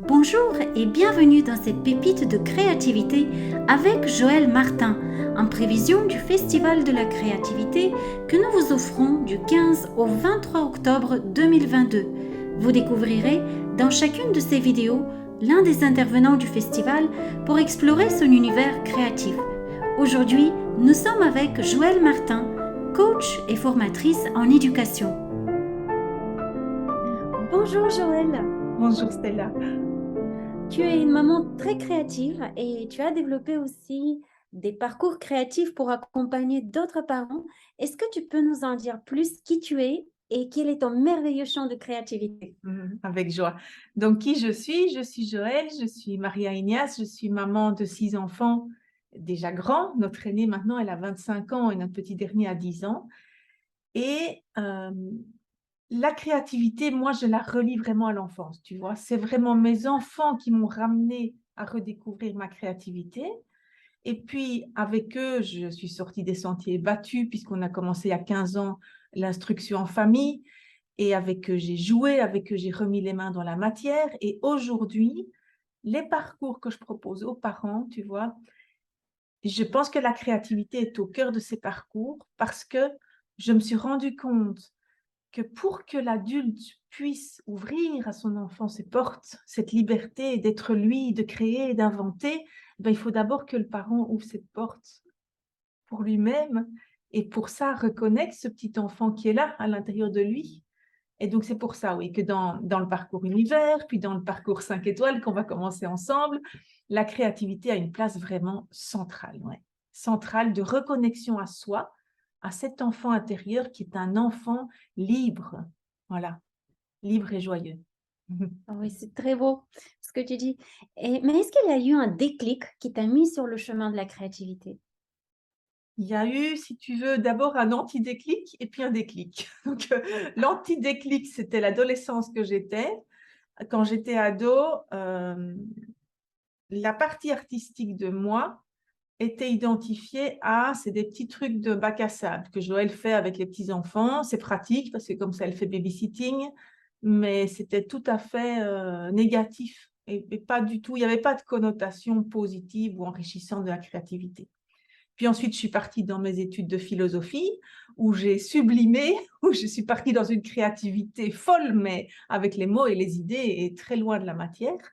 Bonjour et bienvenue dans cette pépite de créativité avec Joël Martin, en prévision du Festival de la créativité que nous vous offrons du 15 au 23 octobre 2022. Vous découvrirez dans chacune de ces vidéos l'un des intervenants du festival pour explorer son univers créatif. Aujourd'hui, nous sommes avec Joël Martin, coach et formatrice en éducation. Bonjour Joël. Bonjour Stella. Tu es une maman très créative et tu as développé aussi des parcours créatifs pour accompagner d'autres parents. Est-ce que tu peux nous en dire plus qui tu es et quel est ton merveilleux champ de créativité? Avec joie. Donc, qui je suis? Je suis Joël, je suis Maria Ignace, je suis maman de 6 enfants déjà grands. Notre aîné maintenant, elle a 25 ans et notre petit dernier a 10 ans. Et la créativité, moi, je la relie vraiment à l'enfance, tu vois. C'est vraiment mes enfants qui m'ont ramené à redécouvrir ma créativité. Et puis, avec eux, je suis sortie des sentiers battus puisqu'on a commencé à 15 ans l'instruction en famille. Et avec eux, j'ai joué, avec eux, j'ai remis les mains dans la matière. Et aujourd'hui, les parcours que je propose aux parents, tu vois, je pense que la créativité est au cœur de ces parcours parce que je me suis rendu compte que pour que l'adulte puisse ouvrir à son enfant ses portes, cette liberté d'être lui, de créer, d'inventer, ben, il faut d'abord que le parent ouvre cette porte pour lui-même et pour ça reconnaître ce petit enfant qui est là à l'intérieur de lui. Et donc, c'est pour ça, oui, que dans le parcours univers, puis dans le parcours 5 étoiles qu'on va commencer ensemble, la créativité a une place vraiment centrale, ouais. Centrale de reconnexion à soi, à cet enfant intérieur qui est un enfant libre, voilà, libre et joyeux. Oui, c'est très beau ce que tu dis. Mais est-ce qu'il y a eu un déclic qui t'a mis sur le chemin de la créativité? Il y a eu, si tu veux, d'abord un anti-déclic et puis un déclic. Donc, l'anti-déclic, c'était l'adolescence que j'étais. Quand j'étais ado, la partie artistique de moi était identifiée à, c'est des petits trucs de bac à sable que Joël fait avec les petits-enfants. C'est pratique parce que comme ça, elle fait babysitting, mais c'était tout à fait négatif et pas du tout, il n'y avait pas de connotation positive ou enrichissante de la créativité. Puis ensuite, je suis partie dans mes études de philosophie où j'ai sublimé, où je suis partie dans une créativité folle, mais avec les mots et les idées et très loin de la matière.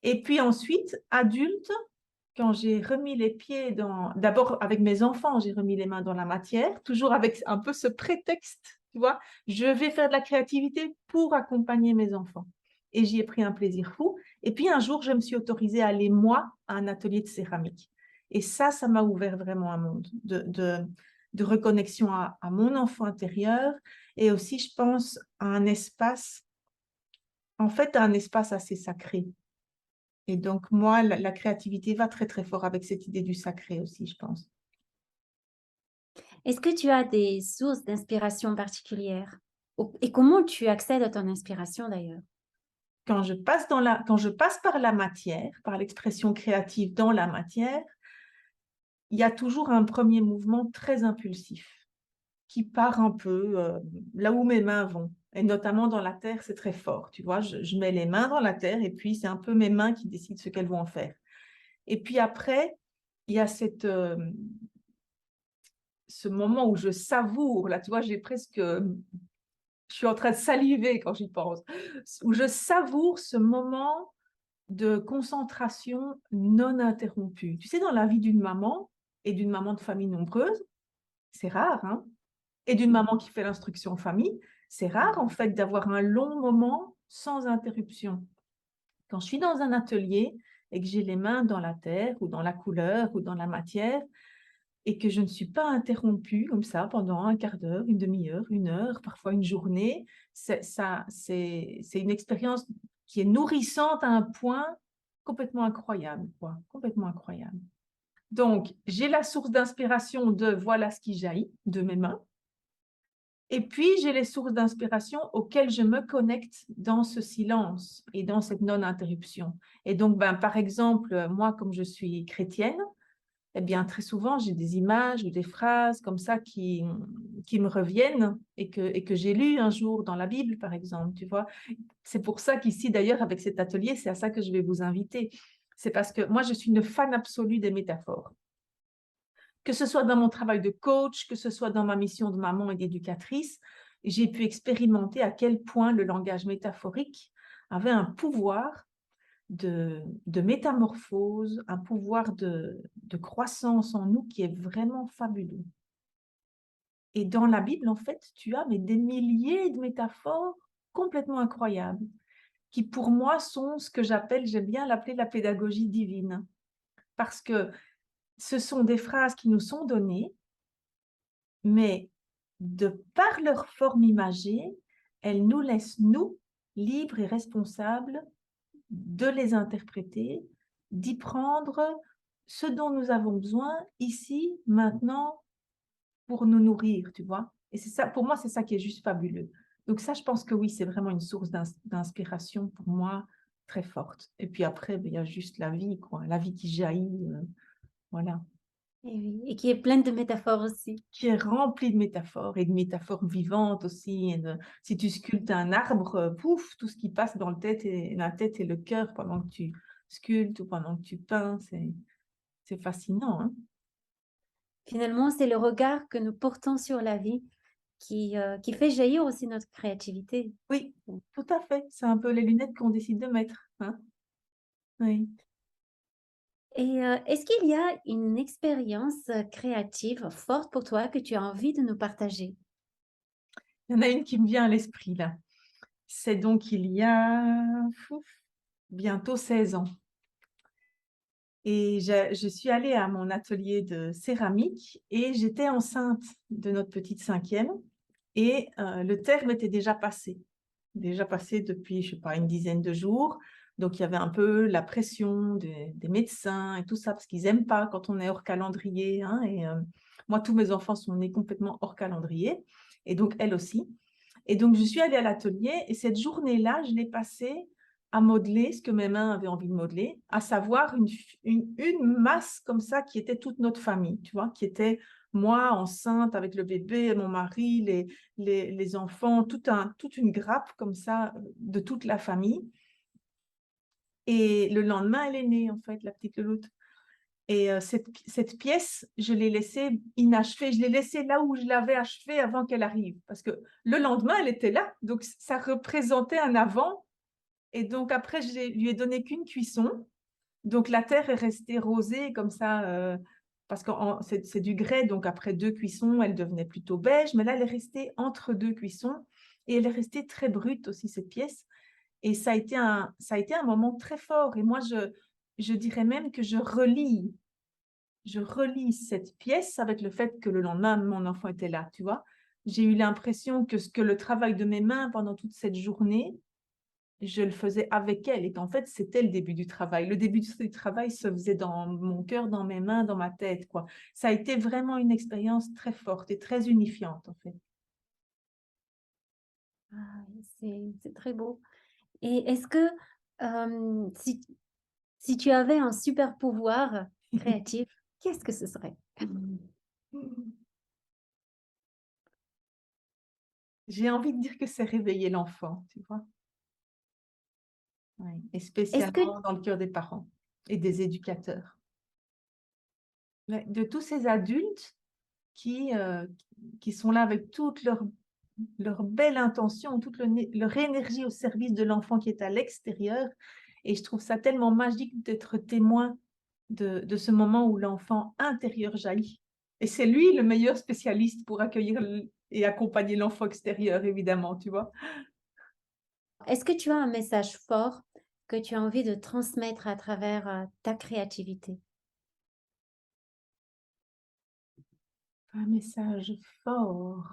Et puis ensuite, adulte, quand j'ai remis les pieds dans... D'abord, avec mes enfants, j'ai remis les mains dans la matière, toujours avec un peu ce prétexte, tu vois, je vais faire de la créativité pour accompagner mes enfants. Et j'y ai pris un plaisir fou. Et puis un jour, je me suis autorisée à aller, moi, à un atelier de céramique. Et ça m'a ouvert vraiment un monde de reconnexion à mon enfant intérieur et aussi, je pense, à un espace, en fait, à un espace assez sacré. Et donc, moi, la créativité va très, très fort avec cette idée du sacré aussi, je pense. Est-ce que tu as des sources d'inspiration particulières? Et comment tu accèdes à ton inspiration d'ailleurs? Quand je passe par la matière, par l'expression créative dans la matière, il y a toujours un premier mouvement très impulsif qui part un peu là où mes mains vont. Et notamment dans la terre, c'est très fort. Tu vois, je mets les mains dans la terre et puis c'est un peu mes mains qui décident ce qu'elles vont en faire. Et puis après, il y a ce moment où je savoure. Là, tu vois, j'ai presque je suis en train de saliver quand j'y pense, où je savoure ce moment de concentration non interrompue. Tu sais, dans la vie d'une maman et d'une maman de famille nombreuse, c'est rare, hein? Et d'une maman qui fait l'instruction en famille, c'est rare en fait d'avoir un long moment sans interruption. Quand je suis dans un atelier et que j'ai les mains dans la terre ou dans la couleur ou dans la matière, et que je ne suis pas interrompue comme ça pendant un quart d'heure, une demi-heure, une heure, parfois une journée. C'est une expérience qui est nourrissante à un point complètement incroyable, quoi, complètement incroyable. Donc, j'ai la source d'inspiration de voilà ce qui jaillit de mes mains. Et puis, j'ai les sources d'inspiration auxquelles je me connecte dans ce silence et dans cette non-interruption. Et donc, ben, par exemple, moi, comme je suis chrétienne, eh bien, très souvent, j'ai des images ou des phrases comme ça qui me reviennent et que j'ai lues un jour dans la Bible, par exemple, tu vois. C'est pour ça qu'ici, d'ailleurs, avec cet atelier, c'est à ça que je vais vous inviter. C'est parce que moi, je suis une fan absolue des métaphores. Que ce soit dans mon travail de coach, que ce soit dans ma mission de maman et d'éducatrice, j'ai pu expérimenter à quel point le langage métaphorique avait un pouvoir de métamorphose, un pouvoir de croissance en nous qui est vraiment fabuleux. Et dans la Bible, en fait, tu as mais des milliers de métaphores complètement incroyables, qui pour moi sont ce que j'aime bien l'appeler la pédagogie divine. Parce que ce sont des phrases qui nous sont données, mais de par leur forme imagée, elles nous laissent, nous, libres et responsables de les interpréter, d'y prendre ce dont nous avons besoin ici, maintenant, pour nous nourrir, tu vois. Et c'est ça, pour moi, c'est ça qui est juste fabuleux. Donc ça, je pense que oui, c'est vraiment une source d'inspiration pour moi très forte. Et puis après, il y a juste la vie, quoi, la vie qui jaillit, voilà, Et oui, et qui est pleine de métaphores aussi. qui est remplie de métaphores et de métaphores vivantes aussi. Si tu sculptes un arbre, pouf, tout ce qui passe dans la tête et le cœur pendant que tu sculptes ou pendant que tu peins, c'est fascinant, hein. Finalement, c'est le regard que nous portons sur la vie qui fait jaillir aussi notre créativité. Oui, tout à fait. C'est un peu les lunettes qu'on décide de mettre, hein. Oui. Et est-ce qu'il y a une expérience créative forte pour toi que tu as envie de nous partager? Il y en a une qui me vient à l'esprit là. C'est donc il y a fouf, bientôt 16 ans. Et je suis allée à mon atelier de céramique et j'étais enceinte de notre petite 5e et le terme était déjà passé depuis, je sais pas, une dizaine de jours. Donc il y avait un peu la pression des médecins et tout ça, parce qu'ils n'aiment pas quand on est hors calendrier, hein, et moi, tous mes enfants sont nés complètement hors calendrier et donc elle aussi. Et donc je suis allée à l'atelier et cette journée-là, je l'ai passée à modeler ce que mes mains avaient envie de modeler, à savoir une masse comme ça qui était toute notre famille, tu vois, qui était moi enceinte avec le bébé, mon mari, les enfants, toute une grappe comme ça de toute la famille. Et le lendemain, elle est née, en fait, la petite Louloute. Et cette pièce, je l'ai laissée inachevée. Je l'ai laissée là où je l'avais achevée avant qu'elle arrive. Parce que le lendemain, elle était là. Donc, ça représentait un avant. Et donc, après, lui ai donné qu'une cuisson. Donc, la terre est restée rosée comme ça. Parce que c'est du grès. Donc, après 2 cuissons, elle devenait plutôt beige. Mais là, elle est restée entre 2 cuissons. Et elle est restée très brute aussi, cette pièce. Et ça a été un moment très fort. Et moi, je dirais même que je relis cette pièce avec le fait que le lendemain, mon enfant était là, tu vois. J'ai eu l'impression que le travail de mes mains pendant toute cette journée, je le faisais avec elle et qu'en fait, c'était le début du travail. Le début du travail se faisait dans mon cœur, dans mes mains, dans ma tête, quoi. Ça a été vraiment une expérience très forte et très unifiante, en fait. Ah, c'est très beau. Et est-ce que si tu avais un super pouvoir créatif, qu'est-ce que ce serait? J'ai envie de dire que c'est réveiller l'enfant, tu vois. Oui, et Est-ce que spécialement dans le cœur des parents et des éducateurs. Ouais, de tous ces adultes qui sont là avec toute leur belle intention, toute leur énergie au service de l'enfant qui est à l'extérieur. Et je trouve ça tellement magique d'être témoin de ce moment où l'enfant intérieur jaillit. Et c'est lui le meilleur spécialiste pour accueillir et accompagner l'enfant extérieur, évidemment, tu vois. est-ce que tu as un message fort que tu as envie de transmettre à travers, ta créativité? Un message fort.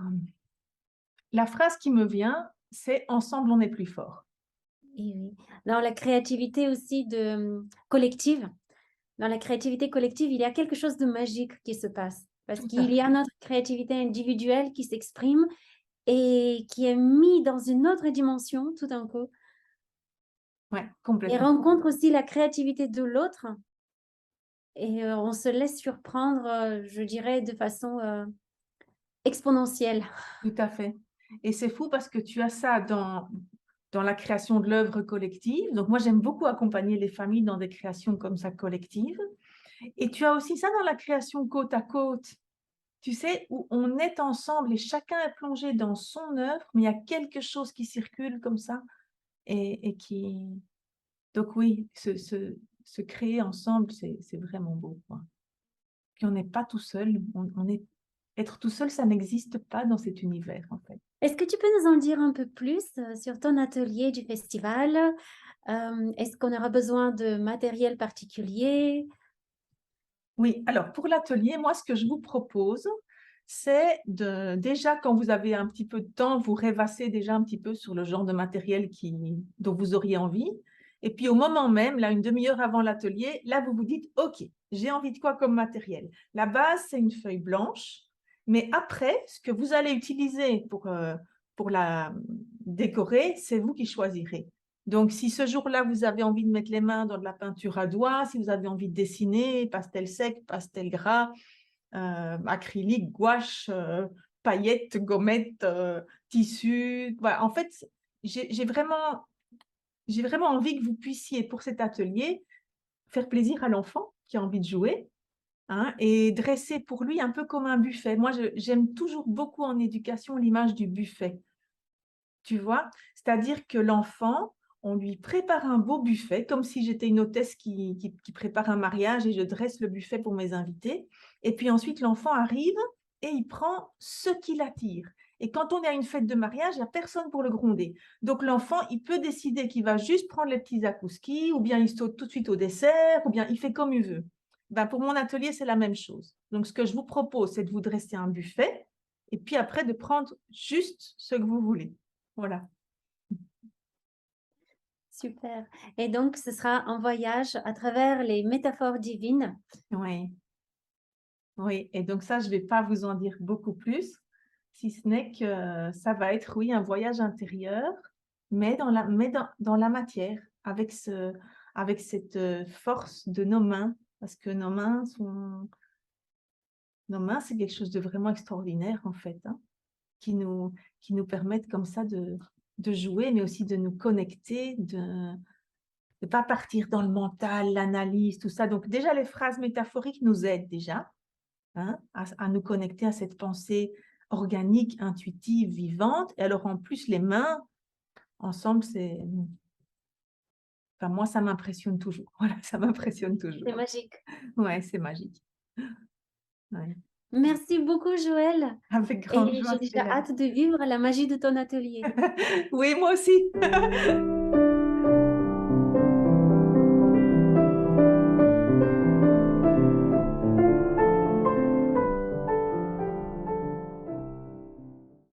La phrase qui me vient, c'est ensemble on est plus fort. Et oui. Dans la créativité aussi collective, dans la créativité collective, il y a quelque chose de magique qui se passe. Parce Tout à qu'il y a fait. notre créativité individuelle qui s'exprime et qui est mise dans une autre dimension tout d'un coup Ouais, et complètement. rencontre aussi la créativité de l'autre et on se laisse surprendre, je dirais de façon, exponentielle. Tout à fait. Et c'est fou parce que tu as ça dans la création de l'œuvre collective. Donc moi, j'aime beaucoup accompagner les familles dans des créations comme ça collectives. Et tu as aussi ça dans la création côte à côte. Tu sais, où on est ensemble et chacun est plongé dans son œuvre, mais il y a quelque chose qui circule comme ça et qui... Donc oui, se créer ensemble, c'est vraiment beau, quoi. Puis on n'est pas tout seul. Être tout seul, ça n'existe pas dans cet univers, en fait. Est-ce que tu peux nous en dire un peu plus, sur ton atelier du festival? Est-ce qu'on aura besoin de matériel particulier? Oui, alors pour l'atelier, moi, ce que je vous propose, c'est déjà, quand vous avez un petit peu de temps, vous rêvassez déjà un petit peu sur le genre de matériel dont vous auriez envie. Et puis au moment même, là, une demi-heure avant l'atelier, là, vous vous dites, OK, j'ai envie de quoi comme matériel? La base, c'est une feuille blanche. Mais après, ce que vous allez utiliser pour la décorer, c'est vous qui choisirez. Donc, si ce jour-là, vous avez envie de mettre les mains dans de la peinture à doigts, si vous avez envie de dessiner, pastel sec, pastel gras, acrylique, gouache, paillettes, gommettes, tissu. Voilà. En fait, j'ai vraiment envie que vous puissiez, pour cet atelier, faire plaisir à l'enfant qui a envie de jouer, hein, et dresser pour lui un peu comme un buffet. Moi, j'aime toujours beaucoup en éducation l'image du buffet. Tu vois? C'est-à-dire que l'enfant, on lui prépare un beau buffet, comme si j'étais une hôtesse qui prépare un mariage et je dresse le buffet pour mes invités. Et puis ensuite, l'enfant arrive et il prend ce qui l'attire. Et quand on est à une fête de mariage, il n'y a personne pour le gronder. Donc l'enfant, il peut décider qu'il va juste prendre les petits akouskis, ou bien il saute tout de suite au dessert, ou bien il fait comme il veut. Ben, pour mon atelier, c'est la même chose. Donc ce que je vous propose, c'est de vous dresser un buffet, et puis après de prendre juste ce que vous voulez. Voilà. Super, et donc ce sera un voyage à travers les métaphores divines. Oui, oui. Et donc ça, je ne vais pas vous en dire beaucoup plus, si ce n'est que ça va être, oui, un voyage intérieur, mais dans la matière, avec cette force de nos mains, parce que nos mains, c'est quelque chose de vraiment extraordinaire, en fait, hein, qui nous permettent comme ça de jouer, mais aussi de nous connecter, de ne pas partir dans le mental, l'analyse, tout ça. Donc déjà, les phrases métaphoriques nous aident déjà, hein, à nous connecter à cette pensée organique, intuitive, vivante. Et alors en plus, les mains, ensemble, enfin, moi, ça m'impressionne toujours. Voilà, ça m'impressionne toujours. C'est magique. Ouais, c'est magique. Ouais. Merci beaucoup Joël, Avec grande et joie, j'ai déjà Céleste. hâte de vivre la magie de ton atelier. Oui, moi aussi.